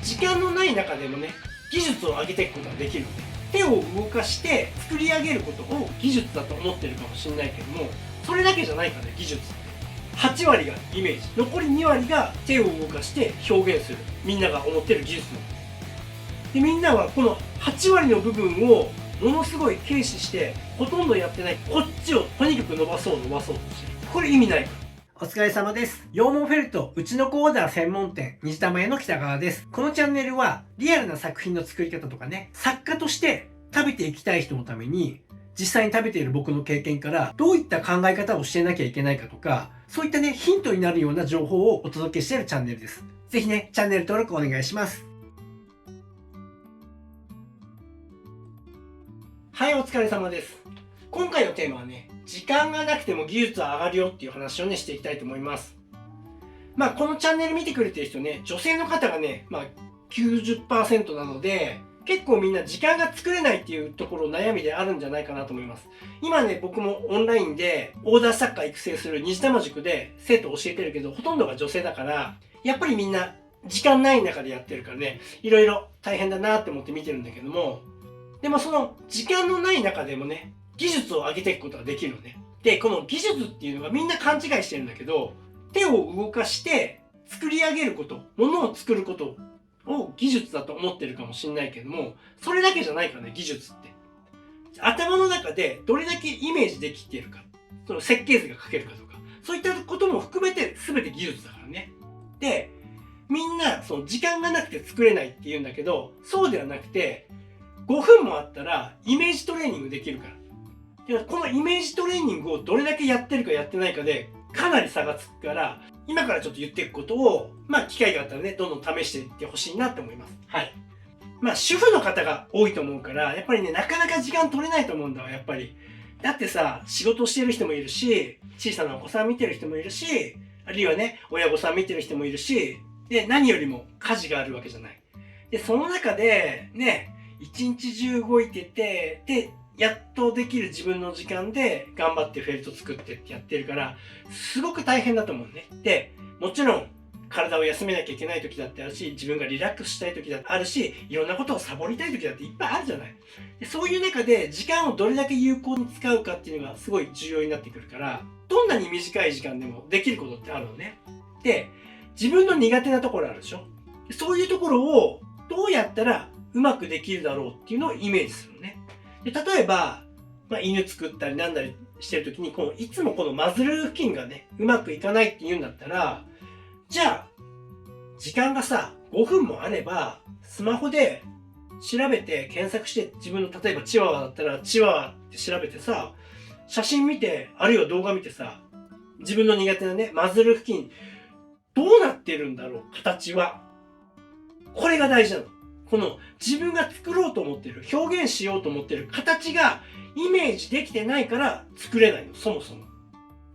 時間のない中でもね、技術を上げていくことができるので、手を動かして作り上げることを技術だと思ってるかもしれないけども、それだけじゃないからね、技術って。8割がイメージ、残り2割が手を動かして表現する、みんなが思ってる技術なんです。で、みんなはこの8割の部分をものすごい軽視してほとんどやってない、こっちをとにかく伸ばそうとしてる。これ意味ないから。お疲れ様です。羊毛フェルトうちの子オーダー専門店虹玉屋の北川です。このチャンネルはリアルな作品の作り方とかね、作家として食べていきたい人のために、実際に食べている僕の経験からどういった考え方をしていなきゃいけないかとか、そういったね、ヒントになるような情報をお届けしているチャンネルです。ぜひね、チャンネル登録お願いします。はい、お疲れ様です。今回のテーマはね、時間がなくても技術は上がるよっていう話をね、していきたいと思います。このチャンネル見てくれてる人ね、女性の方がね、90% なので、結構みんな時間が作れないっていうところ悩みであるんじゃないかなと思います。今ね、僕もオンラインでオーダー作家育成する虹玉塾で生徒を教えてるけど、ほとんどが女性だから、やっぱりみんな時間ない中でやってるからね、いろいろ大変だなって思って見てるんだけども、でもその時間のない中でもね、技術を上げていくことができるのね。で、この技術っていうのがみんな勘違いしてるんだけど、手を動かして作り上げること、物を作ることを技術だと思ってるかもしれないけども、それだけじゃないからね、技術って。頭の中でどれだけイメージできているか、その設計図が書けるかとか、そういったことも含めて全て技術だからね。で、みんなその時間がなくて作れないって言うんだけど、そうではなくて、5分もあったらイメージトレーニングできるから。で、このイメージトレーニングをどれだけやってるかやってないかでかなり差がつくから、今からちょっと言っていくことを、機会があったらね、どんどん試していってほしいなって思います。はい。主婦の方が多いと思うから、やっぱりね、なかなか時間取れないと思うんだわ、やっぱり。だってさ、仕事してる人もいるし、小さなお子さん見てる人もいるし、あるいはね、親御さん見てる人もいるし、で、何よりも家事があるわけじゃない。で、その中で、ね、一日中動いてて、で、やっとできる自分の時間で頑張ってフェルト作ってってやってるから、すごく大変だと思うね。で、もちろん体を休めなきゃいけない時だってあるし、自分がリラックスしたい時だってあるし、いろんなことをサボりたい時だっていっぱいあるじゃない。で、そういう中で時間をどれだけ有効に使うかっていうのがすごい重要になってくるから、どんなに短い時間でもできることってあるのね。で、自分の苦手なところあるでしょ。そういうところをどうやったらうまくできるだろうっていうのをイメージするのね。で、例えば、犬作ったりなんだりしてるときに、いつもこのマズル付近がね、うまくいかないって言うんだったら、じゃあ、時間がさ、5分もあれば、スマホで調べて検索して、自分の例えばチワワだったら、チワワって調べてさ、写真見て、あるいは動画見てさ、自分の苦手なね、マズル付近、どうなってるんだろう、形は。これが大事なの。この自分が作ろうと思ってる、表現しようと思ってる形がイメージできてないから作れないの、そもそも。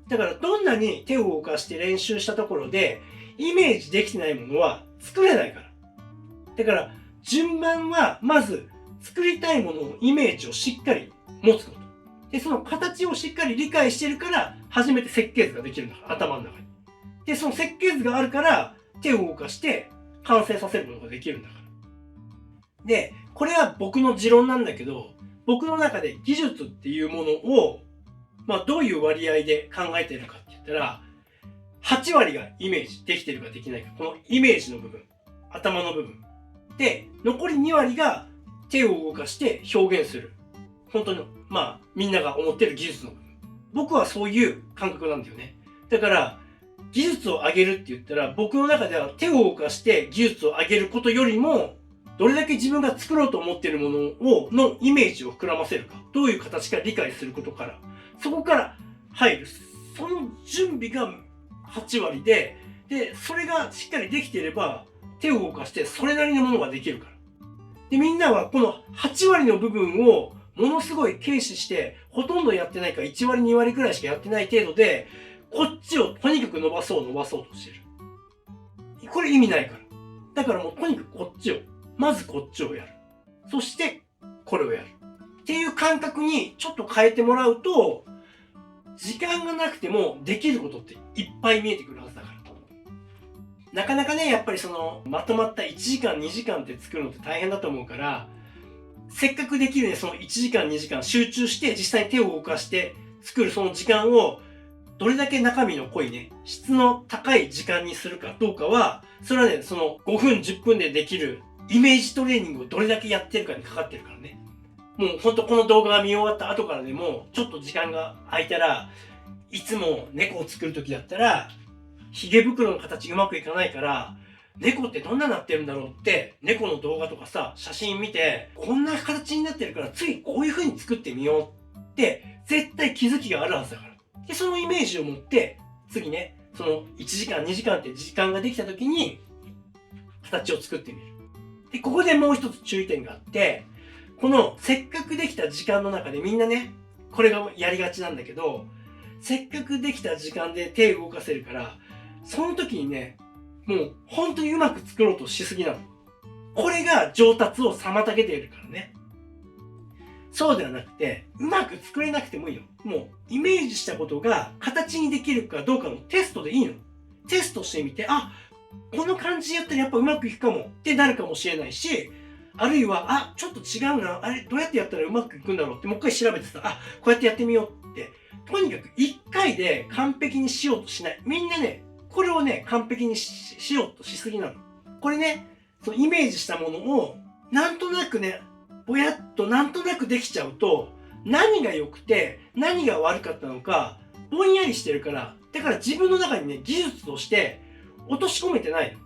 だからどんなに手を動かして練習したところで、イメージできてないものは作れないから。だから順番はまず作りたいもののイメージをしっかり持つこと。で、その形をしっかり理解してるから初めて設計図ができるんだから、頭の中に。で、その設計図があるから手を動かして完成させることができるんだから。で、これは僕の持論なんだけど、僕の中で技術っていうものを、どういう割合で考えているかって言ったら、8割がイメージできてるかできないか、このイメージの部分、頭の部分。で、残り2割が手を動かして表現する。本当に、みんなが思ってる技術の部分。僕はそういう感覚なんだよね。だから、技術を上げるって言ったら、僕の中では手を動かして技術を上げることよりも、どれだけ自分が作ろうと思っているもののイメージを膨らませるか。どういう形か理解することから。そこから入る。その準備が8割で、それがしっかりできていれば、手を動かしてそれなりのものができるから。で、みんなはこの8割の部分をものすごい軽視して、ほとんどやってないか1割2割くらいしかやってない程度で、こっちをとにかく伸ばそうとしてる。これ意味ないから。だからもうとにかくこっちを。まずこっちをやる。そして、これをやる。っていう感覚にちょっと変えてもらうと、時間がなくてもできることっていっぱい見えてくるはずだから。なかなかね、やっぱりその、まとまった1時間、2時間って作るのって大変だと思うから、せっかくできるね、その1時間、2時間集中して実際に手を動かして作るその時間を、どれだけ中身の濃いね、質の高い時間にするかどうかは、それはね、その5分、10分でできるイメージトレーニングをどれだけやってるかにかかってるからね。もうほんとこの動画が見終わった後からでも、ちょっと時間が空いたら、いつも猫を作る時だったら、髭袋の形うまくいかないから、猫ってどんななってるんだろうって、猫の動画とかさ、写真見て、こんな形になってるから、ついこういう風に作ってみようって、絶対気づきがあるはずだから。で、そのイメージを持って、次ね、その1時間、2時間って時間ができた時に、形を作ってみる。で、ここでもう一つ注意点があって、このせっかくできた時間の中でみんなね、これがやりがちなんだけど、せっかくできた時間で手を動かせるから、その時にね、もう本当にうまく作ろうとしすぎなの。これが上達を妨げているからね。そうではなくて、うまく作れなくてもいいよ。もうイメージしたことが形にできるかどうかのテストでいいの。テストしてみて、あ、この感じやったらやっぱうまくいくかもってなるかもしれないし、あるいは、あ、ちょっと違うな。あれ、どうやってやったらうまくいくんだろうってもう一回調べてさ、あ、こうやってやってみようって。とにかく一回で完璧にしようとしない。みんなね、これをね、完璧に しようとしすぎなの。これね、そのイメージしたものを、なんとなくね、ぼやっとなんとなくできちゃうと、何が良くて、何が悪かったのか、ぼんやりしてるから、だから自分の中にね、技術として落とし込めてないの。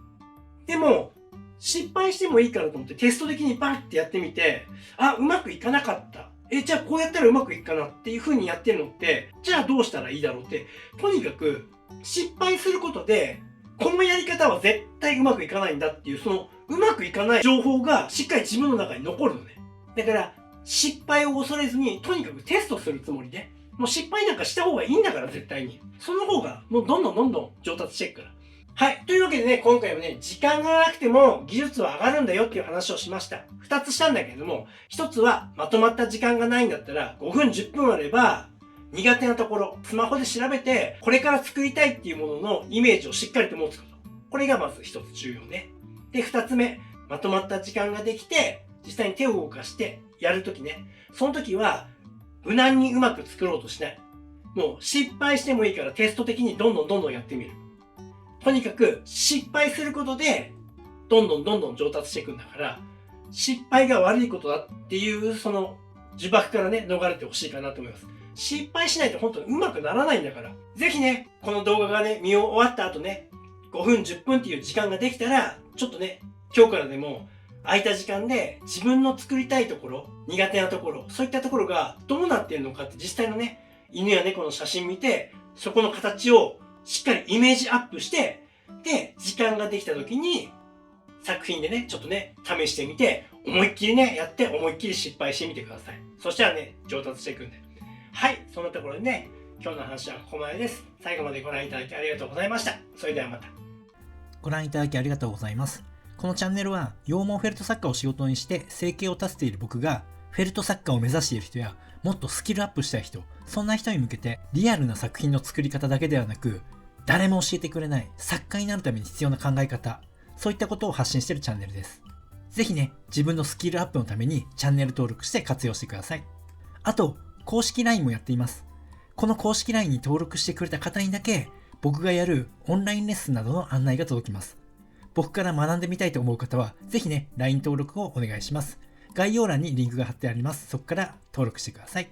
でも、失敗してもいいからと思ってテスト的にバンってやってみて、あ、うまくいかなかった。じゃあこうやったらうまくいくかなっていう風にやってるのって、じゃあどうしたらいいだろうって、とにかく失敗することで、このやり方は絶対うまくいかないんだっていう、そのうまくいかない情報がしっかり自分の中に残るのね。だから、失敗を恐れずに、とにかくテストするつもりで、もう失敗なんかした方がいいんだから、絶対に。その方が、もうどんどん上達していくから。はい。というわけでね、今回はね、時間がなくても技術は上がるんだよっていう話をしました。二つしたんだけれども、一つはまとまった時間がないんだったら、5分10分あれば、苦手なところ、スマホで調べて、これから作りたいっていうもののイメージをしっかりと持つこと。これがまず一つ重要ね。で、二つ目、まとまった時間ができて、実際に手を動かしてやるときね、その時は、無難にうまく作ろうとしない。もう失敗してもいいからテスト的にどんどんやってみる。とにかく失敗することで、どんどん上達していくんだから、失敗が悪いことだっていうその呪縛からね、逃れてほしいかなと思います。失敗しないと本当にうまくならないんだから。ぜひね、この動画がね、見終わった後ね、5分10分っていう時間ができたら、ちょっとね、今日からでも空いた時間で自分の作りたいところ、苦手なところ、そういったところがどうなっているのかって実際のね、犬や猫の写真見て、そこの形をしっかりイメージアップして、で、時間ができた時に作品でね、ちょっとね、試してみて、思いっきりね、やって思いっきり失敗してみてください。そしたらね、上達していくんで。はい、そんなところでね、今日の話はここまでです。最後までご覧いただきありがとうございました。それではまた。ご覧いただきありがとうございます。このチャンネルは羊毛フェルト作家を仕事にして生計を立てている僕が、フェルト作家を目指している人やもっとスキルアップしたい人、そんな人に向けてリアルな作品の作り方だけではなく、誰も教えてくれない作家になるために必要な考え方、そういったことを発信しているチャンネルです。ぜひね、自分のスキルアップのためにチャンネル登録して活用してください。あと、公式 LINE もやっています。この公式 LINE に登録してくれた方にだけ、僕がやるオンラインレッスンなどの案内が届きます。僕から学んでみたいと思う方は、ぜひね、LINE 登録をお願いします。概要欄にリンクが貼ってあります。そこから登録してください。